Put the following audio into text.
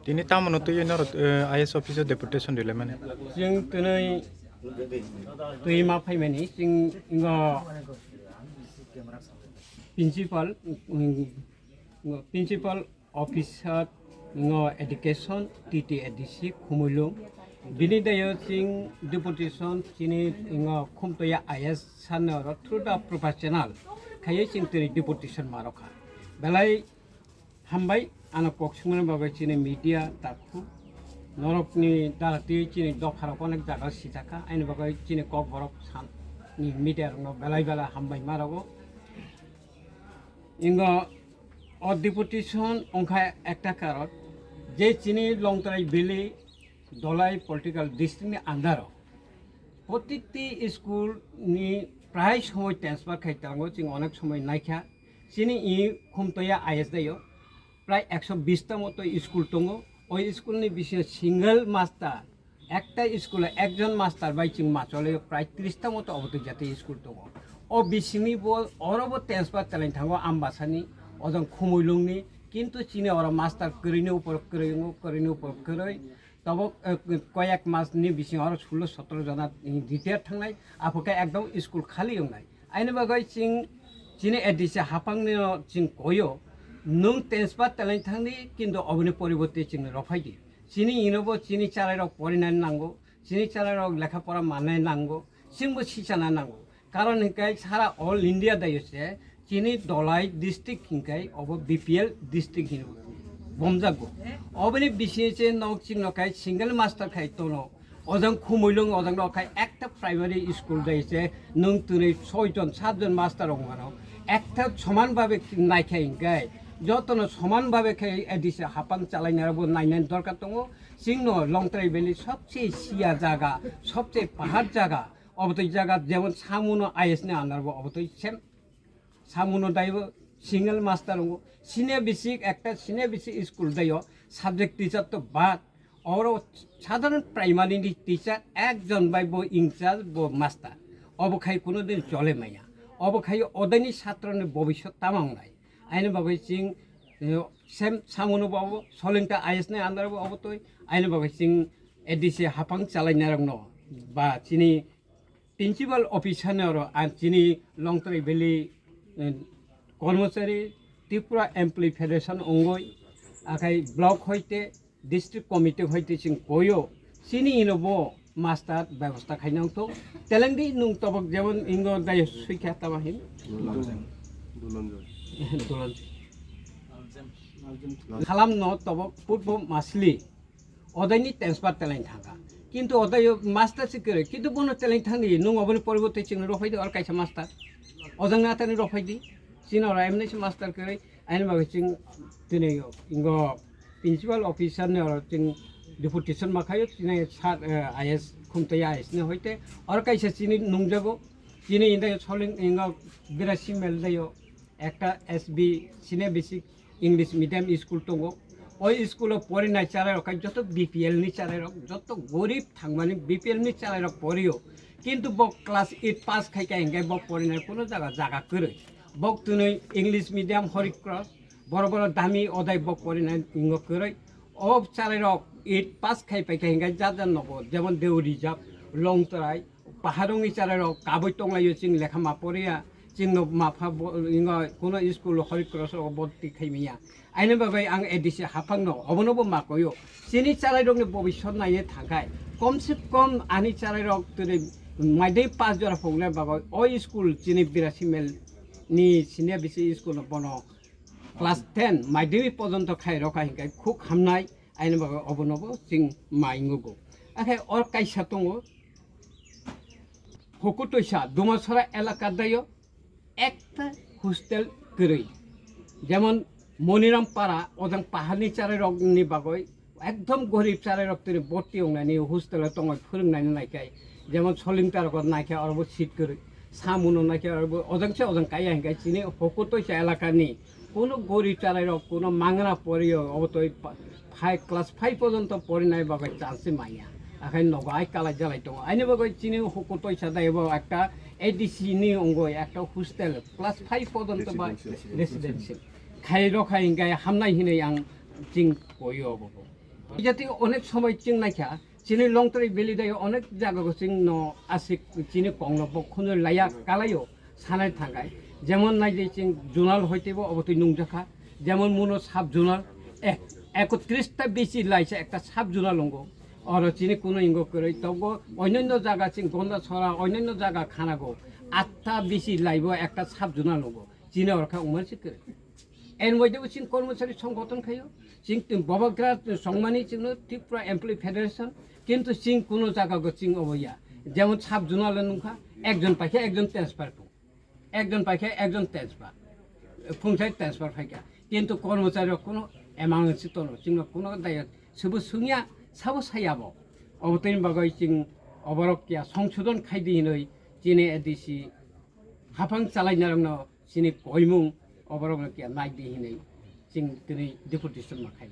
Tini tamu no tuyo no IS officer deputation dile mane. Jeng tunai tuyi ma phai mani jeng ngo principal officer ngo education TTADC khumulung bini dayo jeng deputation chini ngo khumtoya IS sanor through the professional khaye jeng tuni deputation marokha belai hambai anak koksungna bagai chini media takhu norokni darati chini dokhara konek jaga sitaka aini bagai chini kok borok san ni media no belai bela hambai marago ingo o deputation ongkha ekta karot je chini longtrai beli Dhalai political district ni andaro protikti school ni প্রায় সময় transfer খাইতাঙ্গো চিং অনেক সময় নাইখা চিনি ই খুমতয়া is দাইও প্রায় 120টা মতো school দङ ওই স্কুলनि বিষয়ে single master একটা স্কুলে একজন মাস্টার বাই চিং মাচলে প্রায় 30টা মতো অবত জাতি স্কুল দङ ও বিসিনি বল অরব ট্রান্সফার চালাইন থাঙ্গো আমবাসানি অজং খুমুইলুংনি কিন্তু চিনি অর মাস্টার করিনি উপর করিই তব কয়েক মাসनि বিসিং অর 16-17 जना রিটায়ার থাंनाय आफोका एकदम स्कुल खाली एवनाय आइनो बागै चिनि एडिसे हापांनि चिं कोयो नों ट्रान्सफार तलाय थांनि किन्तु अबनि परिबर्ते चिं रफाइदि चिनि इनोबो चिनि चालायरक परिनाय नांगौ चिनि चालायरक लेखापड़ा मानाय नांगौ सिंबो सिसाना नांगौ कारण हिकाय सारा ऑल इंडिया दायोसे चिनि धलाई डिस्ट्रिक्ट हिकाय अब बीपीएल डिस्ट्रिक्ट हिनो bomjago obani bishiche nok ching nokai single master khai tono ojang khumuilung ojang nokai ekta primary school daise nung tuni 6 জন 7 জন master ongano ekta soman bhabe naikhai gai jotono soman bhabe khai edise hapang chalainarabo nainen dorkar tongo singno longtrai valley সবচেয়ে সিয়া জায়গা সবচেয়ে পাহাড় জায়গা অবতই জায়গা যেমন সামুনো আইএস নে আনারবো অবতই সেম সামুনো দাইবো সিঙ্গেল মাস্টার সিনিয়র বেসিক একটা সিনিয়র বেসিক স্কুল দাইও সাবজেক্ট টিচার তো বাদ और সাধারণ প্রাইমারি টিচার একজন বাই বো ইনচার্জ বো মাস্টার অবখাই কোনোদিন চলে মাইয়া অবখাই অদানি ছাত্রনের ভবিষ্যৎ তামাং নাই আইনে বাবাই চিং সেম সামনো বাবু সলিংটা আইএস নে আন্দারবো অবতই আইনে বাবাই চিং এডিসি হাফাং চালাইনারং ন বা চিনি প্রিন্সিপাল অফিসার আর চিনি লংতরাই ভ্যালি কর্মচারী ত্রিপুরা এমপ্লয়ি ফেডারেশন অঙ্গই আখাই ব্লক হইতে ডিস্ট্রিক্ট কমিটি হইতে চিং কইও চিনি ইনবো মাস্টার ব্যবস্থা খাইনাংত তেলেঙ্গি নুং তবক যেমন ইঙ্গ দায় সুইখ্যা তামাহিন খালাম ন তবক পূর্ব মাসলি অদাইনি ট্রান্সফার তেলাইন থাকা কিন্তু অদায় মাস্টার সিকিউরে কিন্তু বনো তেলাইন থাকি নুং অবনি পরিবর্তে চিং রফাইদি আর কাইসা মাস্টার অজাং নাতানি রফাইদি চিন और एमने से मास्टर करे आइन बागै चिं दिनै इंगो प्रिन्सिपल ऑफिसर ने और चिं डिपुटेशन माखायो चिने आईएस खुमतया आईएस ने होइते और काइसे चिनि नुंगजागो चिनि इंदा सलिं इंगो बिरासि मेल दायो एकटा एसबी सिने बेसिक इंग्लिश मीडियम स्कूल दङ ওই স্কুলে পড়িনাय চালাই রকাই যত বিপিএল নি চালাই রক যত গরিব থাংমানি বিপিএল নি চালাই রক পড়িও কিন্তু বক ক্লাস 8 পাস খাইকা এঙ্গাই বক পড়িনাय কোনো জায়গা করে বক তুই ইংলিশ মিডিয়াম হরিক্রস বড় বড় দামি অদায় বক পড়িনায় ইঙ্গ করে ও চালাই রক 8 পাস খাই পাইকা হেঙ্গাই যা নব যেমন দেউ রিজার্ভ লংতরাই পাহাড়ি চালাই রক কাবই টংলাইও চিং লেখা মা পড়িয়া চিং মাফা ইঙ্গ কোনো স্কুল হরিক্রস বর্তি খাইমিয়া আইনে বাবাই आं एडिसि हाफांनो अबनोबो माकयो चिनि चालाई रकनि भबिष्यत नायनो थाखाय कमसे कम आनि चालाई रक तुनि माइदै 5 जरा फंगले बागै ओ स्कुल चिनि 82 मेल नि सिनियर बेसि स्कुल बनो क्लास 10 माइदै पर्यन्त खाइ रखा हिंगाय खुब हामनाय आइनो बागै अबनोबो चिं माइंगो आखे और काइसा दङ हकुतैसा दुमासरा एलाका दायो একটা হোস্টেল করেই যেমন মনিরাম পাড়া ওজন পাহাড়নি চারে রকনি বাগৈ একদম গরিব চারে রক্তনি ভর্তি হংনানি হোস্টেলে তঙাই फोरोंनाय नायखाय যেমন সলিংটার রকত নাইখাय আরবো সিট করে সামুনো নাইখাय আরবো ওজংছে ওজন কাই আইখাय চিনি হকুতৈসা এলাকানি কোনো গরিব চারে রক কোনো মাংরা পড়িও অবতই 5 ক্লাস 5 পর্যন্ত পড়িনাय বাগৈ চান্সে মাইয়া আখাই নগাই কালাই জ্বালাই দङ আইনে বাগৈ চিনি হকুতৈসা দাইবো একটা এডিসি নি অঙ্গই একটা হোস্টেল ক্লাস 5 পর্যন্ত বা রেসিডেন্সিয়াল খাই রখাই গায় হামনাই হিनै आं চিং কইও যাতে অনেক সময় চিং নাইখা চিনি লংতরাই বেলি দায় অনেক জায়গা চিং ন আসি চিনি কংন বক্ষণ লাইয়া কালাইও সানাই থাকায় যেমন নাই যে চিং জোনাল হইতেব অবতই নুংজাখা যেমন মনো সাব জোনাল 31টা বেশি লাইছে একটা সাব জোনাল অঙ্গ আর চিনি কোনো ইঙ্গ করে তব অন্যান্য জায়গা চিং গন্ডা ছড়া অন্যান্য জায়গা খানাগো 8টা বেশি লাইব একটা সাব জোনাল অঙ্গ চিনি অরখা উমানসি করে এর মধ্যেও চিং কর্মচারী সংগঠন খাইও চিং ববাগ্রা সংমানি চিং ত্রিপুরা এমপ্লয়ি ফেডারেশন কিন্তু চিং কোনো জায়গা চিং অবইয়া যেমন সাব জোনাল নুখা একজন পাখি একজন ট্রান্সফার একজন পাখি একজন ট্রান্সফার ফুংসাই ট্রান্সফার ফাইকা কিন্তু কর্মচারী কোনো এমাউন্ট তন চিং কোনো দায়িত্ব সবু সুঙিয়া সাবো সাইয়াব অবতৈন বাগৈ চিং অবরকিয়া সংশোধন খাইদি নই চিনে এদিসি হাফাং চালাইনাरंनो চিনি কইमुं অবরকিয়া নাইদি হিनै চিং दिनै डेपुटेशन माखाय